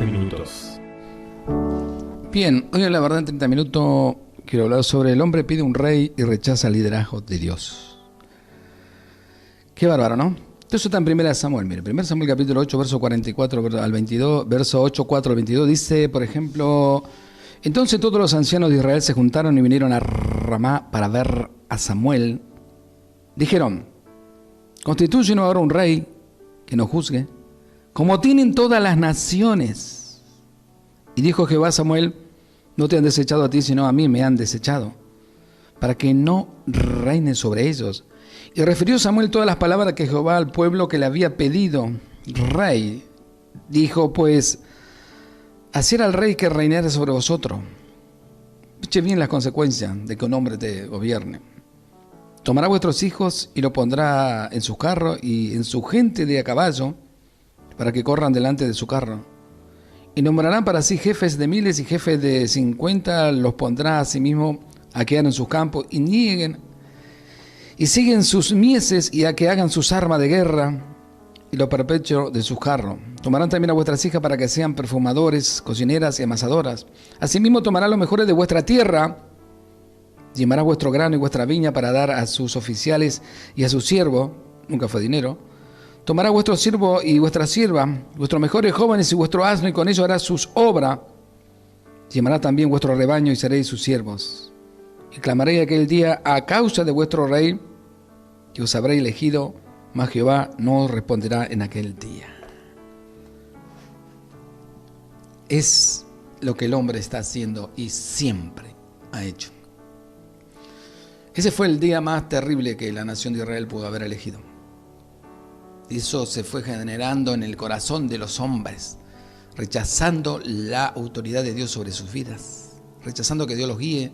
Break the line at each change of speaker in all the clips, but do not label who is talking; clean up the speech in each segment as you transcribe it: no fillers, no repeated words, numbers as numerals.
minutos.
Bien, hoy en La Verdad en 30 minutos quiero hablar sobre el hombre pide un rey y rechaza el liderazgo de Dios. Qué bárbaro, ¿no? Eso está en 1 Samuel. Mire, 1 Samuel capítulo 8, verso 44 al 22, verso 8, 4 al 22, dice, por ejemplo, entonces todos los ancianos de Israel se juntaron y vinieron a Ramá para ver a Samuel. Dijeron, constitúyenos ahora un rey que nos juzgue, como tienen todas las naciones. Y dijo Jehová a Samuel, no te han desechado a ti, sino a mí me han desechado, para que no reine sobre ellos. Y refirió Samuel todas las palabras que Jehová al pueblo que le había pedido rey. Dijo, pues, así era el rey que reinara sobre vosotros. Eche bien las consecuencias de que un hombre te gobierne. Tomará vuestros hijos y lo pondrá en sus carros y en su gente de a caballo, para que corran delante de su carro. Y nombrarán para sí jefes de miles y jefes de 50, los pondrá a sí mismo a que hagan sus campos y nieguen y siguen sus mieses y a que hagan sus armas de guerra y lo perpetuo de sus carros. Tomarán también a vuestras hijas para que sean perfumadores, cocineras y amasadoras. Asimismo tomarán los mejores de vuestra tierra, llevará vuestro grano y vuestra viña para dar a sus oficiales y a sus siervos, nunca fue dinero. Tomará vuestro siervo y vuestra sierva, vuestros mejores jóvenes y vuestro asno, y con ello hará sus obras. Llamará también vuestro rebaño y seréis sus siervos. Y clamaréis aquel día a causa de vuestro rey, que os habré elegido, mas Jehová no os responderá en aquel día. Es lo que el hombre está haciendo y siempre ha hecho. Ese fue el día más terrible que la nación de Israel pudo haber elegido. Eso se fue generando en el corazón de los hombres, rechazando la autoridad de Dios sobre sus vidas, rechazando que Dios los guíe,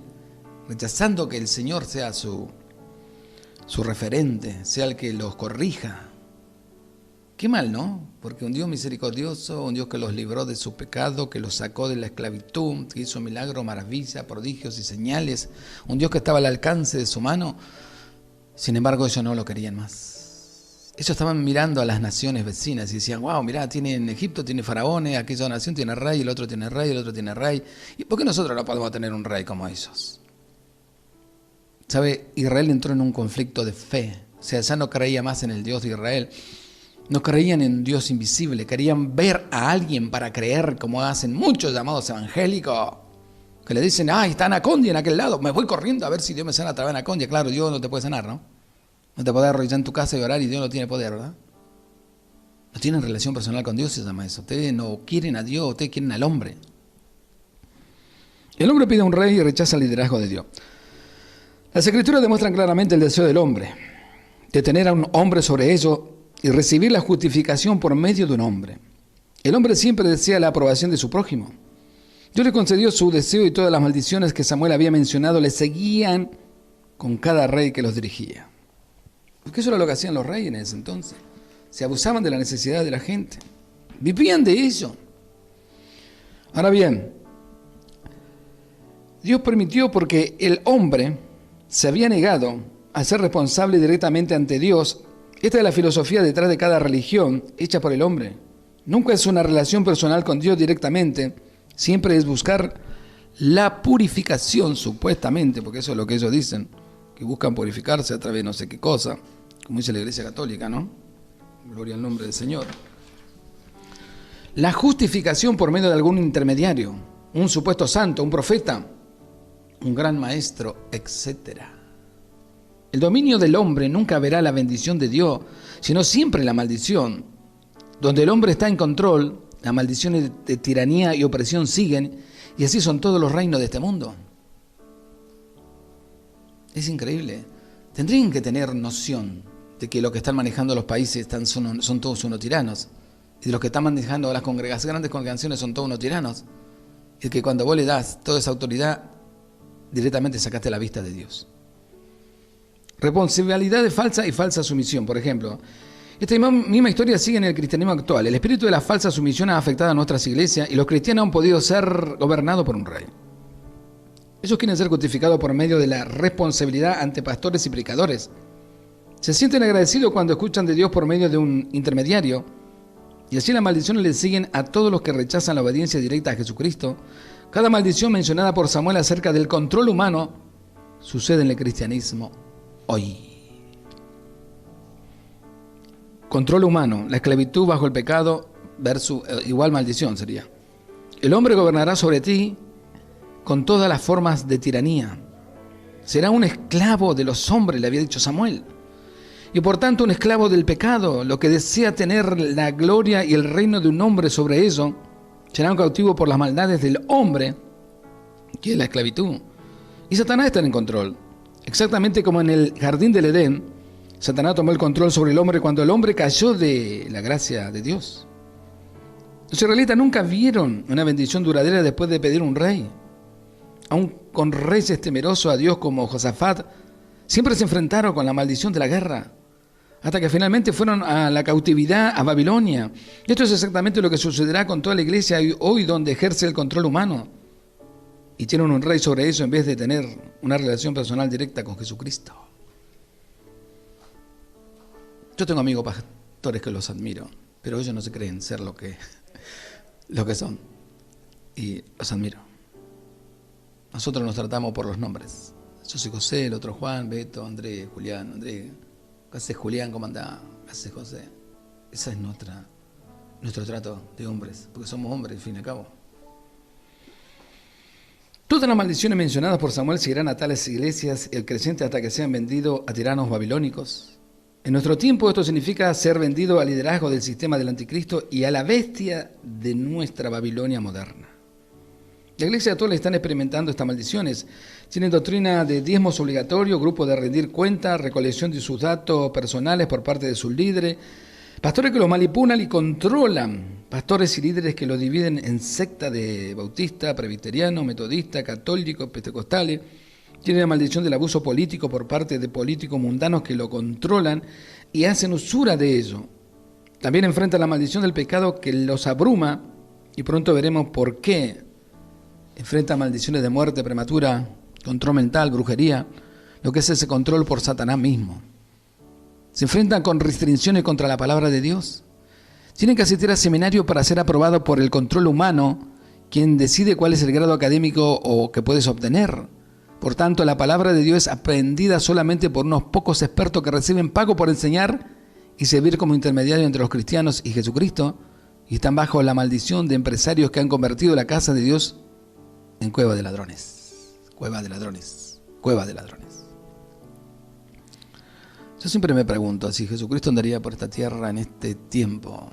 rechazando que el Señor sea su referente, sea el que los corrija. Qué mal, ¿no? Porque un Dios misericordioso, un Dios que los libró de su pecado, que los sacó de la esclavitud, que hizo milagros, maravillas, prodigios y señales, un Dios que estaba al alcance de su mano, sin embargo ellos no lo querían más. Ellos estaban mirando a las naciones vecinas y decían, wow, mirá, en Egipto tiene faraones, aquella nación tiene rey, el otro tiene rey, el otro tiene rey. ¿Y por qué nosotros no podemos tener un rey como esos? ¿Sabe? Israel entró en un conflicto de fe. O sea, ya no creía más en el Dios de Israel. No creían en un Dios invisible. Querían ver a alguien para creer, como hacen muchos llamados evangélicos, que le dicen, está Anacondia en aquel lado, me voy corriendo a ver si Dios me sana a través de Anacondia. Claro, Dios no te puede sanar, ¿no? No te podés arrodillar en tu casa y orar y Dios no tiene poder, ¿verdad? No tienen relación personal con Dios, se llama eso. Ustedes no quieren a Dios, ustedes quieren al hombre. El hombre pide un rey y rechaza el liderazgo de Dios. Las Escrituras demuestran claramente el deseo del hombre, de tener a un hombre sobre ellos y recibir la justificación por medio de un hombre. El hombre siempre desea la aprobación de su prójimo. Dios le concedió su deseo y todas las maldiciones que Samuel había mencionado le seguían con cada rey que los dirigía. Porque eso era lo que hacían los reyes en ese entonces. Se abusaban de la necesidad de la gente. Vivían de ello. Ahora bien, Dios permitió porque el hombre se había negado a ser responsable directamente ante Dios. Esta es la filosofía detrás de cada religión hecha por el hombre. Nunca es una relación personal con Dios directamente. Siempre es buscar la purificación, supuestamente, porque eso es lo que ellos dicen, que buscan purificarse a través de no sé qué cosa, como dice la Iglesia Católica, ¿no? Gloria al nombre del Señor. La justificación por medio de algún intermediario, un supuesto santo, un profeta, un gran maestro, etc. El dominio del hombre nunca verá la bendición de Dios, sino siempre la maldición. Donde el hombre está en control, las maldiciones de tiranía y opresión siguen, y así son todos los reinos de este mundo. Es increíble. Tendrían que tener noción de que los que están manejando los países son todos unos tiranos. Y de los que están manejando las grandes congregaciones son todos unos tiranos. Y que cuando vos le das toda esa autoridad, directamente sacaste la vista de Dios. Responsabilidad de falsa y falsa sumisión. Por ejemplo, esta misma historia sigue en el cristianismo actual. El espíritu de la falsa sumisión ha afectado a nuestras iglesias y los cristianos han podido ser gobernados por un rey. Ellos quieren ser justificados por medio de la responsabilidad ante pastores y predicadores. Se sienten agradecidos cuando escuchan de Dios por medio de un intermediario Y así las maldiciones le siguen a todos los que rechazan la obediencia directa a Jesucristo. Cada maldición mencionada por Samuel acerca del control humano sucede en el cristianismo hoy. Control humano, la esclavitud bajo el pecado versus igual maldición sería. El hombre gobernará sobre ti con todas las formas de tiranía. Será un esclavo de los hombres, le había dicho Samuel. Y por tanto un esclavo del pecado, lo que desea tener la gloria y el reino de un hombre sobre eso, será un cautivo por las maldades del hombre, que es la esclavitud. Y Satanás está en control. Exactamente como en el jardín del Edén, Satanás tomó el control sobre el hombre cuando el hombre cayó de la gracia de Dios. Los israelitas nunca vieron una bendición duradera después de pedir un rey. Aun con reyes temerosos a Dios como Josafat, siempre se enfrentaron con la maldición de la guerra, hasta que finalmente fueron a la cautividad a Babilonia. Y esto es exactamente lo que sucederá con toda la iglesia hoy, donde ejerce el control humano y tienen un rey sobre eso en vez de tener una relación personal directa con Jesucristo. Yo tengo amigos pastores que los admiro, pero ellos no se creen ser lo que son, y los admiro. Nosotros nos tratamos por los nombres. Yo soy José, el otro Juan, Beto, Andrés, Julián. Andrés, ¿qué haces, Julián? ¿Cómo andás? ¿Qué haces, José? Ese es nuestro trato de hombres, porque somos hombres, al fin y al cabo. Todas las maldiciones mencionadas por Samuel seguirán a tales iglesias el creciente hasta que sean vendidos a tiranos babilónicos. En nuestro tiempo esto significa ser vendido al liderazgo del sistema del anticristo y a la bestia de nuestra Babilonia moderna. La iglesia actual están experimentando estas maldiciones. Tienen doctrina de diezmos obligatorios, grupo de rendir cuenta, recolección de sus datos personales por parte de sus líderes, pastores que los manipulan y controlan, pastores y líderes que los dividen en sectas de bautistas, presbiterianos, metodistas, católicos, pentecostales. Tienen la maldición del abuso político por parte de políticos mundanos que lo controlan y hacen usura de ello. También enfrentan la maldición del pecado que los abruma y pronto veremos por qué. Enfrentan maldiciones de muerte prematura, control mental, brujería, lo que es ese control por Satanás mismo. Se enfrentan con restricciones contra la palabra de Dios. Tienen que asistir a seminarios para ser aprobados por el control humano, quien decide cuál es el grado académico o que puedes obtener. Por tanto, la palabra de Dios es aprendida solamente por unos pocos expertos que reciben pago por enseñar y servir como intermediario entre los cristianos y Jesucristo, y están bajo la maldición de empresarios que han convertido la casa de Dios en cueva de ladrones, cueva de ladrones, cueva de ladrones. Yo siempre me pregunto, si Jesucristo andaría por esta tierra en este tiempo,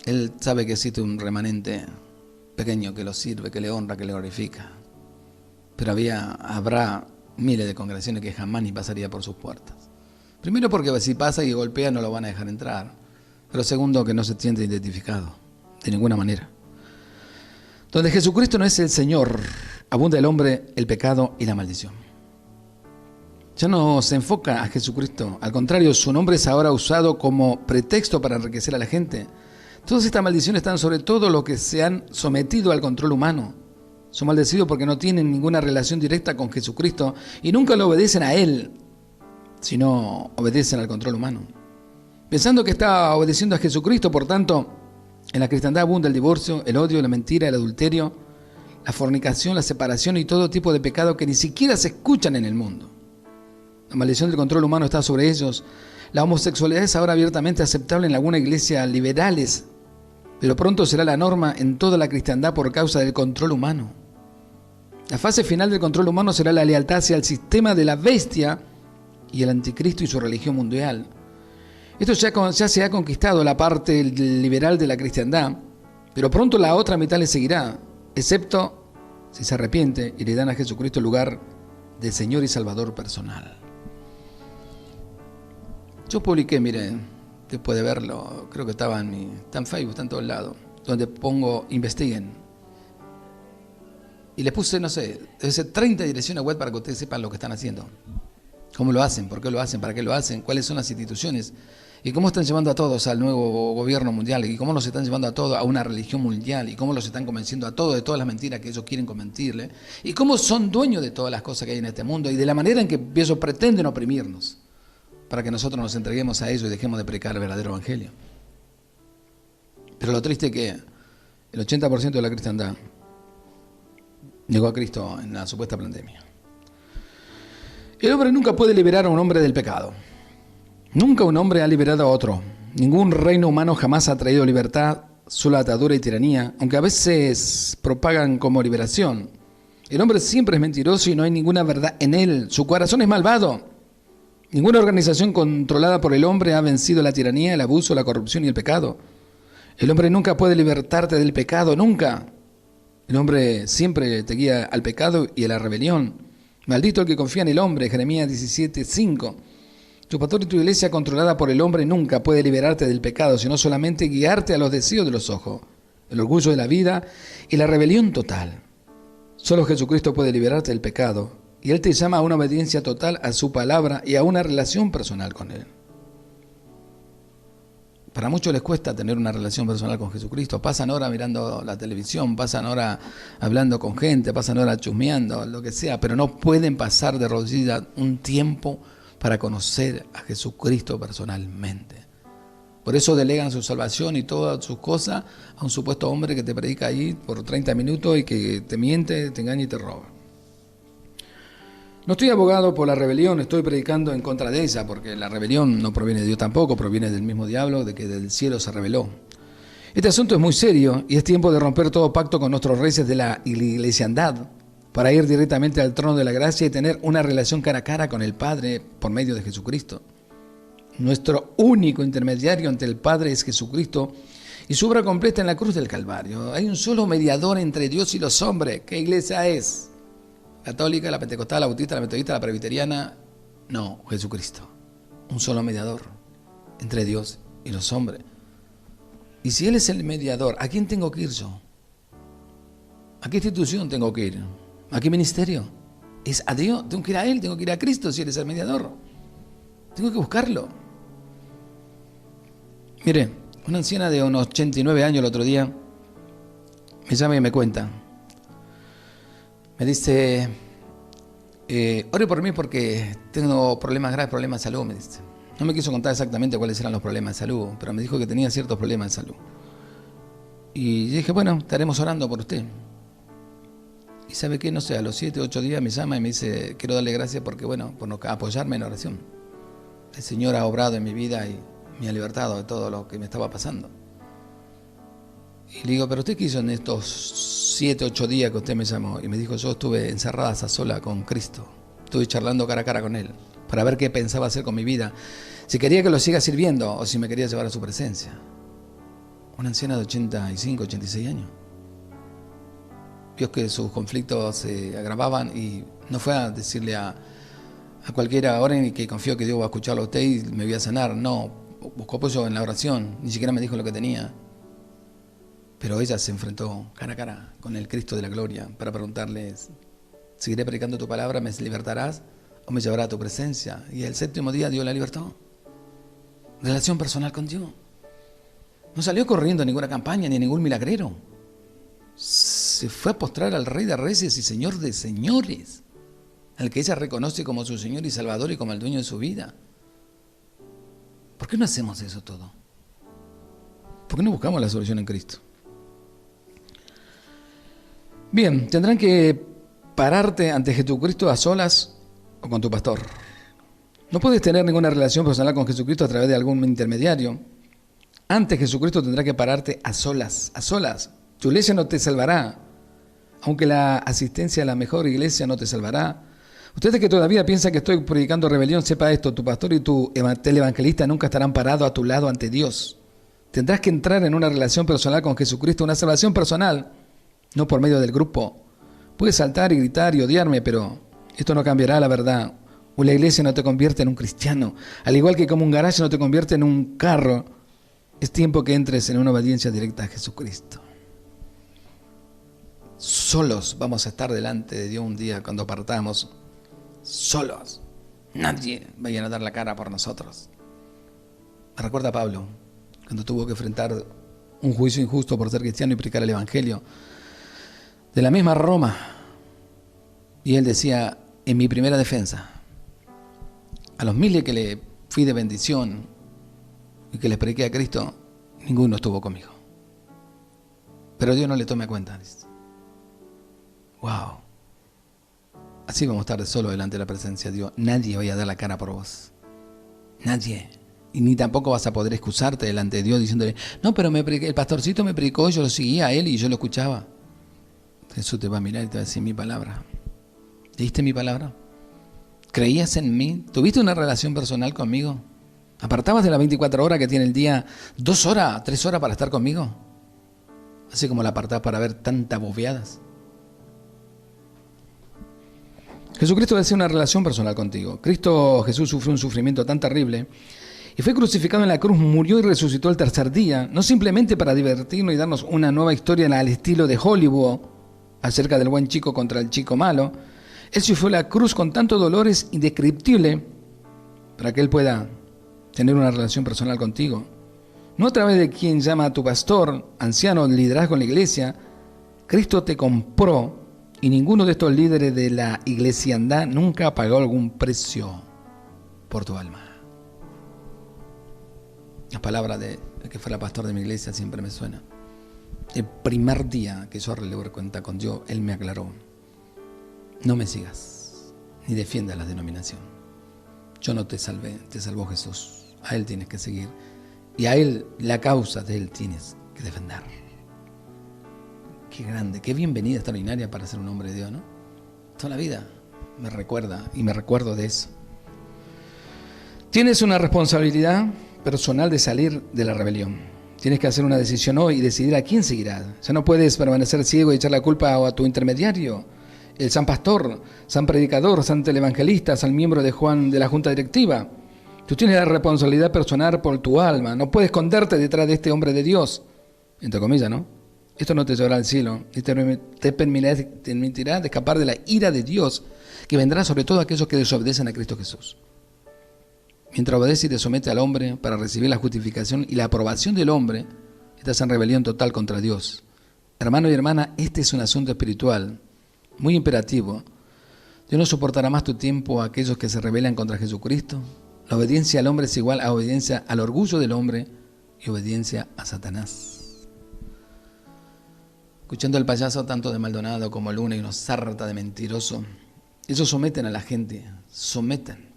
Él sabe que existe un remanente pequeño que lo sirve, que le honra, que le glorifica, pero habrá miles de congregaciones que jamás ni pasaría por sus puertas. Primero porque si pasa y golpea no lo van a dejar entrar, pero segundo que no se siente identificado, de ninguna manera. Donde Jesucristo no es el Señor, abunda el hombre, el pecado y la maldición. Ya no se enfoca a Jesucristo, al contrario, su nombre es ahora usado como pretexto para enriquecer a la gente. Todas estas maldiciones están sobre todo los que se han sometido al control humano. Son maldecidos porque no tienen ninguna relación directa con Jesucristo y nunca le obedecen a Él, sino obedecen al control humano. Pensando que está obedeciendo a Jesucristo, por tanto, en la cristiandad abunda el divorcio, el odio, la mentira, el adulterio, la fornicación, la separación y todo tipo de pecado que ni siquiera se escuchan en el mundo. La maldición del control humano está sobre ellos. La homosexualidad es ahora abiertamente aceptable en algunas iglesias liberales, pero pronto será la norma en toda la cristiandad por causa del control humano. La fase final del control humano será la lealtad hacia el sistema de la bestia y el anticristo y su religión mundial. Esto ya se ha conquistado la parte liberal de la cristiandad, pero pronto la otra mitad le seguirá, excepto si se arrepiente y le dan a Jesucristo el lugar de Señor y Salvador personal. Yo publiqué, miren, después de verlo, creo que está en Facebook, está en todos lados, donde pongo investiguen. Y les puse, no sé, debe ser 30 direcciones web para que ustedes sepan lo que están haciendo. ¿Cómo lo hacen? ¿Por qué lo hacen? ¿Para qué lo hacen? ¿Cuáles son las instituciones? ¿Y cómo están llevando a todos al nuevo gobierno mundial? ¿Y cómo los están llevando a todos a una religión mundial? ¿Y cómo los están convenciendo a todos de todas las mentiras que ellos quieren convencerle? ¿Y cómo son dueños de todas las cosas que hay en este mundo? Y de la manera en que ellos pretenden oprimirnos, para que nosotros nos entreguemos a ellos y dejemos de predicar el verdadero evangelio. Pero lo triste es que el 80% de la cristiandad negó a Cristo en la supuesta pandemia. El hombre nunca puede liberar a un hombre del pecado. Nunca un hombre ha liberado a otro. Ningún reino humano jamás ha traído libertad, solo atadura y tiranía, aunque a veces propagan como liberación. El hombre siempre es mentiroso y no hay ninguna verdad en él. Su corazón es malvado. Ninguna organización controlada por el hombre ha vencido la tiranía, el abuso, la corrupción y el pecado. El hombre nunca puede libertarte del pecado, nunca. El hombre siempre te guía al pecado y a la rebelión. Maldito el que confía en el hombre, Jeremías 17:5. Tu pastor y tu iglesia controlada por el hombre nunca puede liberarte del pecado, sino solamente guiarte a los deseos de los ojos, el orgullo de la vida y la rebelión total. Solo Jesucristo puede liberarte del pecado, y Él te llama a una obediencia total a su palabra y a una relación personal con Él. Para muchos les cuesta tener una relación personal con Jesucristo. Pasan horas mirando la televisión, pasan horas hablando con gente, pasan horas chusmeando, lo que sea, pero no pueden pasar de rodillas un tiempo para conocer a Jesucristo personalmente. Por eso delegan su salvación y todas sus cosas a un supuesto hombre que te predica ahí por 30 minutos y que te miente, te engaña y te roba. No estoy abogado por la rebelión, estoy predicando en contra de ella, porque la rebelión no proviene de Dios tampoco, proviene del mismo diablo, de que del cielo se rebeló. Este asunto es muy serio y es tiempo de romper todo pacto con nuestros reyes de la iglesiandad, para ir directamente al trono de la gracia y tener una relación cara a cara con el Padre por medio de Jesucristo. Nuestro único intermediario ante el Padre es Jesucristo y su obra completa en la cruz del Calvario. Hay un solo mediador entre Dios y los hombres. ¿Qué iglesia es? ¿Católica, la pentecostal, la bautista, la metodista, la presbiteriana? No, Jesucristo. Un solo mediador entre Dios y los hombres. Y si Él es el mediador, ¿a quién tengo que ir yo? ¿A qué institución tengo que ir? ¿A qué ministerio? Es a Dios, tengo que ir a Él, tengo que ir a Cristo si Él es el mediador. Tengo que buscarlo. Mire, una anciana de unos 89 años el otro día me llama y me cuenta. Me dice, ore por mí porque tengo problemas graves, problemas de salud, me dice. No me quiso contar exactamente cuáles eran los problemas de salud, pero me dijo que tenía ciertos problemas de salud. Y yo dije, bueno, estaremos orando por usted. Y ¿sabe qué? No sé, a los 7, 8 días me llama y me dice, quiero darle gracias porque, bueno, por apoyarme en oración. El Señor ha obrado en mi vida y me ha libertado de todo lo que me estaba pasando. Y le digo, ¿pero usted qué hizo en estos 7, 8 días que usted me llamó? Y me dijo, yo estuve encerrada a sola con Cristo. Estuve charlando cara a cara con Él para ver qué pensaba hacer con mi vida. Si quería que lo siga sirviendo o si me quería llevar a su presencia. Una anciana de 85, 86 años. Vio que sus conflictos se agravaban y no fue a decirle a cualquiera ahora en que confío que Dios va a escucharlo a usted y me voy a sanar. No, buscó apoyo en la oración, ni siquiera me dijo lo que tenía. Pero ella se enfrentó cara a cara con el Cristo de la gloria para preguntarle, ¿seguiré predicando tu palabra? ¿Me libertarás o me llevará a tu presencia? Y el 7º día Dios la libertó. Relación personal con Dios. No salió corriendo a ninguna campaña ni a ningún milagrero. Se fue a postrar al Rey de Reyes y Señor de Señores, al que ella reconoce como su Señor y Salvador y como el dueño de su vida. ¿Por qué no hacemos eso todo? ¿Por qué no buscamos la solución en Cristo? Bien, tendrán que pararte ante Jesucristo a solas o con tu pastor. No puedes tener ninguna relación personal con Jesucristo a través de algún intermediario. Ante Jesucristo tendrás que pararte a solas, a solas. Tu iglesia no te salvará, aunque la asistencia a la mejor iglesia no te salvará. Ustedes que todavía piensan que estoy predicando rebelión, sepa esto, tu pastor y tu evangelista nunca estarán parados a tu lado ante Dios. Tendrás que entrar en una relación personal con Jesucristo, una salvación personal, no por medio del grupo. Puedes saltar y gritar y odiarme, pero esto no cambiará la verdad. Una iglesia no te convierte en un cristiano, al igual que como un garaje no te convierte en un carro. Es tiempo que entres en una obediencia directa a Jesucristo. Solos vamos a estar delante de Dios un día cuando partamos. Solos. Nadie vaya a dar la cara por nosotros. Me recuerda a Pablo, cuando tuvo que enfrentar un juicio injusto por ser cristiano y predicar el Evangelio de la misma Roma. Y él decía, en mi primera defensa, a los miles que le fui de bendición y que les prediqué a Cristo, ninguno estuvo conmigo. pero Dios no le tome cuenta. Wow. Así vamos a estar solo delante de la presencia de Dios. Nadie vaya a dar la cara por vos. Nadie. Y ni tampoco vas a poder excusarte delante de Dios diciéndole, no, pero el pastorcito me predicó, yo lo seguía a él y yo lo escuchaba. Jesús te va a mirar y te va a decir mi palabra. ¿Leíste mi palabra? ¿Creías en mí? ¿Tuviste una relación personal conmigo? ¿Apartabas de las 24 horas que tiene el día 2 horas, 3 horas para estar conmigo? Así como la apartabas para ver tantas bobeadas. Jesucristo desea una relación personal contigo. Jesús sufrió un sufrimiento tan terrible y fue crucificado en la cruz, murió y resucitó el tercer día, no simplemente para divertirnos y darnos una nueva historia al estilo de Hollywood acerca del buen chico contra el chico malo. Él sufrió la cruz con tantos dolores indescriptibles para que Él pueda tener una relación personal contigo. No a través de quien llama a tu pastor, anciano, liderazgo en la iglesia. Cristo te compró. Y ninguno de estos líderes de la iglesiandad nunca pagó algún precio por tu alma. Las palabras de que fuera pastor de mi iglesia siempre me suena. El primer día que yo arreglé cuenta con Dios, él me aclaró. No me sigas, ni defiendas la denominación. Yo no te salvé, te salvó Jesús. A Él tienes que seguir. Y a Él, la causa de Él tienes que defender. Qué grande, qué bienvenida extraordinaria para ser un hombre de Dios, ¿no? Toda la vida me recuerda y me recuerdo de eso. Tienes una responsabilidad personal de salir de la rebelión. Tienes que hacer una decisión hoy y decidir a quién seguirás. Ya no puedes permanecer ciego y echar la culpa a tu intermediario, el san pastor, san predicador, san evangelista, san miembro de Juan de la junta directiva. Tú tienes la responsabilidad personal por tu alma. No puedes esconderte detrás de este hombre de Dios, entre comillas, ¿no? Esto no te llevará al cielo y te permitirá de escapar de la ira de Dios que vendrá sobre todo a aquellos que desobedecen a Cristo Jesús. Mientras obedeces y te sometes al hombre para recibir la justificación y la aprobación del hombre, estás en rebelión total contra Dios. Hermano y hermana, este es un asunto espiritual muy imperativo. Dios no soportará más tu tiempo a aquellos que se rebelan contra Jesucristo. La obediencia al hombre es igual a obediencia al orgullo del hombre y obediencia a Satanás. Escuchando al payaso tanto de Maldonado como Luna y unos sarta de mentiroso, ellos someten a la gente, someten.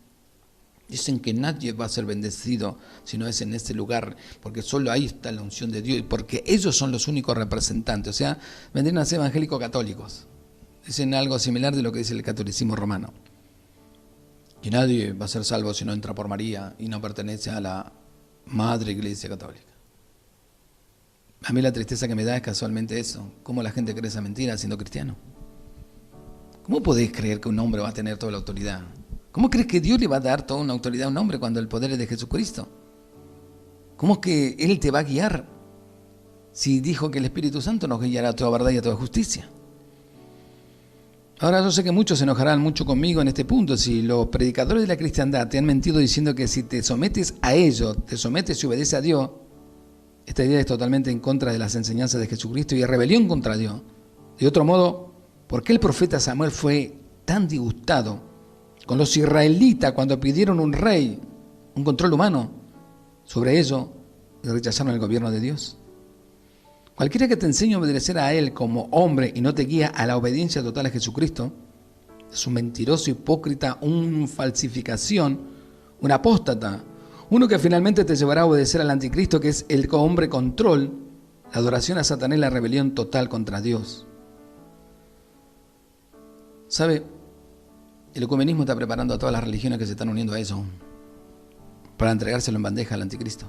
Dicen que nadie va a ser bendecido si no es en este lugar, porque solo ahí está la unción de Dios y porque ellos son los únicos representantes. O sea, vendrían a ser evangélicos católicos. Dicen algo similar de lo que dice el catolicismo romano. Que nadie va a ser salvo si no entra por María y no pertenece a la madre iglesia católica. A mí la tristeza que me da es casualmente eso. ¿Cómo la gente cree esa mentira siendo cristiano? ¿Cómo podés creer que un hombre va a tener toda la autoridad? ¿Cómo crees que Dios le va a dar toda una autoridad a un hombre cuando el poder es de Jesucristo? ¿Cómo es que Él te va a guiar si dijo que el Espíritu Santo nos guiará a toda verdad y a toda justicia? Ahora yo sé que muchos se enojarán mucho conmigo en este punto. Si los predicadores de la cristiandad te han mentido diciendo que si te sometes a ellos, te sometes y obedeces a Dios, esta idea es totalmente en contra de las enseñanzas de Jesucristo y es rebelión contra Dios. De otro modo, ¿por qué el profeta Samuel fue tan disgustado con los israelitas cuando pidieron un rey, un control humano sobre ello y rechazaron el gobierno de Dios? Cualquiera que te enseñe a obedecer a Él como hombre y no te guía a la obediencia total a Jesucristo es un mentiroso, hipócrita, una falsificación, un apóstata, uno que finalmente te llevará a obedecer al anticristo, que es el hombre control, la adoración a Satanás y la rebelión total contra Dios. ¿Sabe? El ecumenismo está preparando a todas las religiones que se están uniendo a eso para entregárselo en bandeja al anticristo.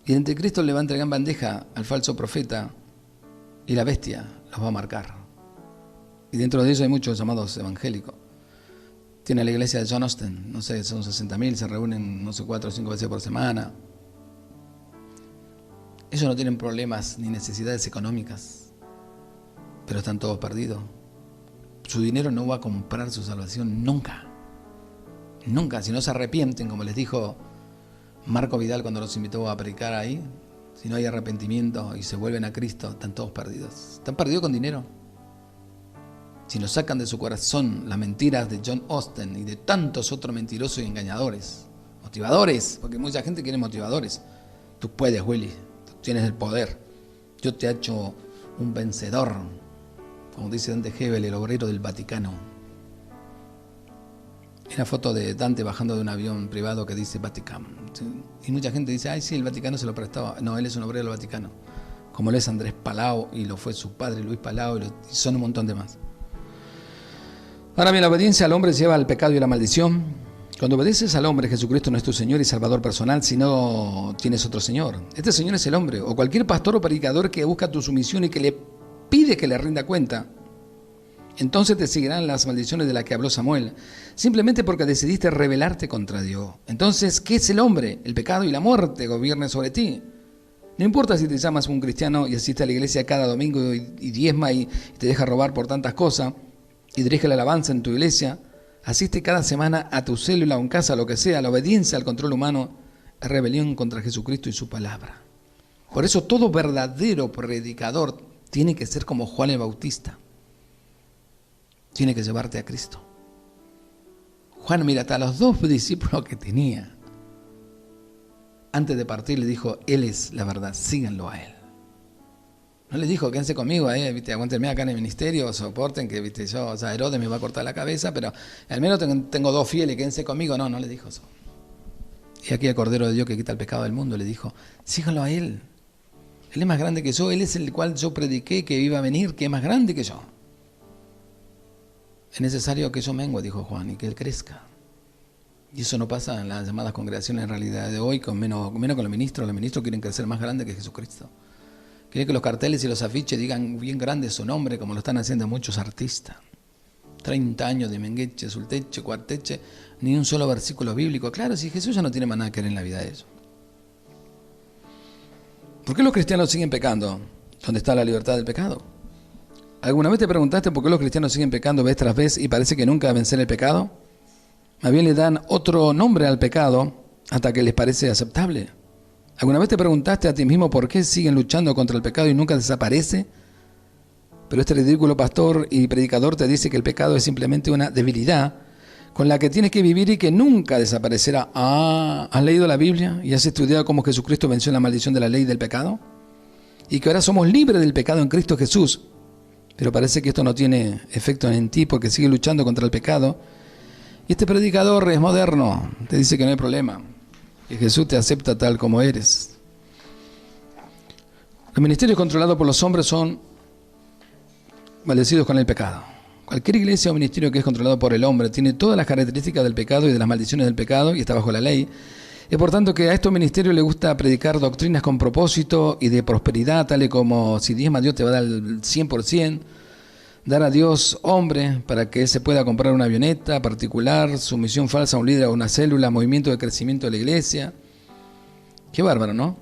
Y el anticristo le va a entregar en bandeja al falso profeta y la bestia los va a marcar. Y dentro de ellos hay muchos llamados evangélicos. Tiene la iglesia de John Austin, no sé, son 60.000, se reúnen, no sé, 4 o 5 veces por semana. Ellos no tienen problemas ni necesidades económicas, pero están todos perdidos. Su dinero no va a comprar su salvación nunca. Nunca, si no se arrepienten, como les dijo Marco Vidal cuando los invitó a predicar ahí, si no hay arrepentimiento y se vuelven a Cristo, están todos perdidos. Están perdidos con dinero. Si no sacan de su corazón las mentiras de John Austin y de tantos otros mentirosos y engañadores, motivadores, porque mucha gente quiere motivadores. Tú puedes, Willy, tú tienes el poder. Yo te he hecho un vencedor, como dice Dante Gebel, el obrero del Vaticano. Hay una foto de Dante bajando de un avión privado que dice Vaticano, ¿sí? Y mucha gente dice, ay, sí, el Vaticano se lo prestaba. No, él es un obrero del Vaticano, como lo es Andrés Palau, y lo fue su padre Luis Palau, y son un montón de más. Ahora bien, la obediencia al hombre lleva al pecado y a la maldición. Cuando obedeces al hombre, Jesucristo no es tu Señor y Salvador personal, sino tienes otro Señor. Este Señor es el hombre, o cualquier pastor o predicador que busca tu sumisión y que le pide que le rinda cuenta. Entonces te seguirán las maldiciones de las que habló Samuel, simplemente porque decidiste rebelarte contra Dios. Entonces, ¿qué es el hombre? El pecado y la muerte gobiernan sobre ti. No importa si te llamas un cristiano y asistes a la iglesia cada domingo y diezma y te deja robar por tantas cosas, y dirige la alabanza en tu iglesia, asiste cada semana a tu célula o en casa, lo que sea. La obediencia al control humano es rebelión contra Jesucristo y su palabra. Por eso todo verdadero predicador tiene que ser como Juan el Bautista. Tiene que llevarte a Cristo. Juan, mira, hasta los 2 discípulos que tenía, antes de partir le dijo, Él es la verdad, síganlo a Él. No les dijo, quédense conmigo, ¿viste? Aguántenme acá en el ministerio, soporten que, ¿viste? Yo, o sea, Herodes me va a cortar la cabeza, pero al menos tengo 2 fieles, quédense conmigo. No, no le dijo eso. Y aquí el Cordero de Dios que quita el pecado del mundo le dijo, síganlo a Él. Él es más grande que yo, Él es el cual yo prediqué que iba a venir, que es más grande que yo. Es necesario que yo mengue, dijo Juan, y que Él crezca. Y eso no pasa en las llamadas congregaciones en realidad de hoy, menos con los ministros. Los ministros quieren crecer más grande que Jesucristo. Quiere que los carteles y los afiches digan bien grande su nombre, como lo están haciendo muchos artistas. 30 años de mengueche, sulteche, cuarteche, ni un solo versículo bíblico. Claro, si Jesús ya no tiene más nada que ver en la vida de ellos. ¿Por qué los cristianos siguen pecando? ¿Dónde está la libertad del pecado? ¿Alguna vez te preguntaste por qué los cristianos siguen pecando vez tras vez y parece que nunca vencen el pecado? Más bien le dan otro nombre al pecado hasta que les parece aceptable. ¿Alguna vez te preguntaste a ti mismo por qué siguen luchando contra el pecado y nunca desaparece? Pero este ridículo pastor y predicador te dice que el pecado es simplemente una debilidad con la que tienes que vivir y que nunca desaparecerá. Ah, ¿has leído la Biblia y has estudiado cómo Jesucristo venció la maldición de la ley del pecado? Y que ahora somos libres del pecado en Cristo Jesús. Pero parece que esto no tiene efecto en ti porque sigue luchando contra el pecado. Y este predicador es moderno, te dice que no hay problema, que Jesús te acepta tal como eres. Los ministerios controlados por los hombres son maldecidos con el pecado. Cualquier iglesia o ministerio que es controlado por el hombre tiene todas las características del pecado y de las maldiciones del pecado y está bajo la ley. Es por tanto que a estos ministerios les gusta predicar doctrinas con propósito y de prosperidad, tales como si diezma Dios te va a dar el 100%, dar a Dios hombre para que Él se pueda comprar una avioneta particular, sumisión falsa a un líder o una célula, movimiento de crecimiento de la iglesia. Qué bárbaro, ¿no?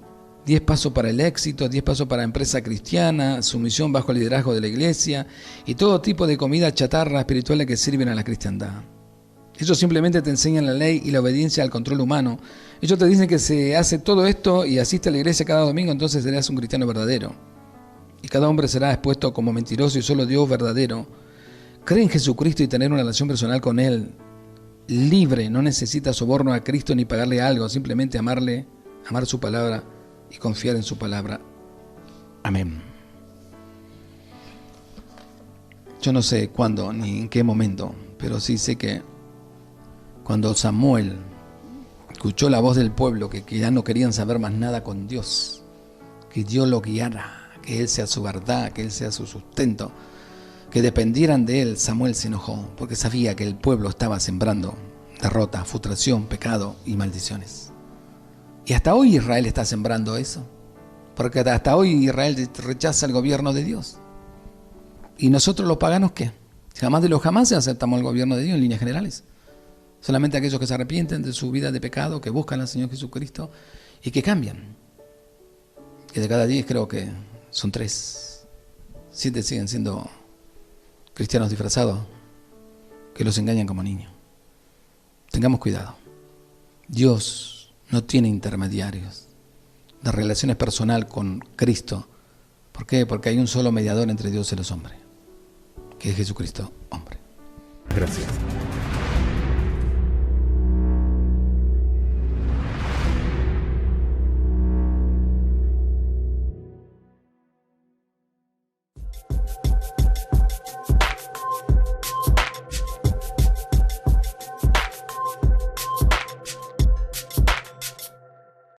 10 pasos para el éxito, 10 pasos para empresa cristiana, sumisión bajo el liderazgo de la iglesia y todo tipo de comida chatarra espirituales que sirven a la cristiandad. Ellos simplemente te enseñan la ley y la obediencia al control humano. Ellos te dicen que se hace todo esto y asiste a la iglesia cada domingo, entonces serás un cristiano verdadero. Y cada hombre será expuesto como mentiroso y solo Dios verdadero. Cree en Jesucristo y tener una relación personal con Él. Libre, no necesita soborno a Cristo ni pagarle algo, simplemente amarle, amar su palabra y confiar en su palabra. Amén. Yo no sé cuándo ni en qué momento, pero sí sé que cuando Samuel escuchó la voz del pueblo que ya no querían saber más nada con Dios, que Dios lo guiara, que Él sea su verdad, que Él sea su sustento, que dependieran de Él, Samuel se enojó porque sabía que el pueblo estaba sembrando derrota, frustración, pecado y maldiciones. Y hasta hoy Israel está sembrando eso, porque hasta hoy Israel rechaza el gobierno de Dios. ¿Y nosotros los paganos qué? Jamás de los jamás aceptamos el gobierno de Dios en líneas generales. Solamente aquellos que se arrepienten de su vida de pecado, que buscan al Señor Jesucristo y que cambian. Que de cada 10 creo que son 3. 7 siguen siendo cristianos disfrazados, que los engañan como niños. Tengamos cuidado. Dios no tiene intermediarios. La relación es personal con Cristo. ¿Por qué? Porque hay un solo mediador entre Dios y los hombres, que es Jesucristo, hombre.
Gracias.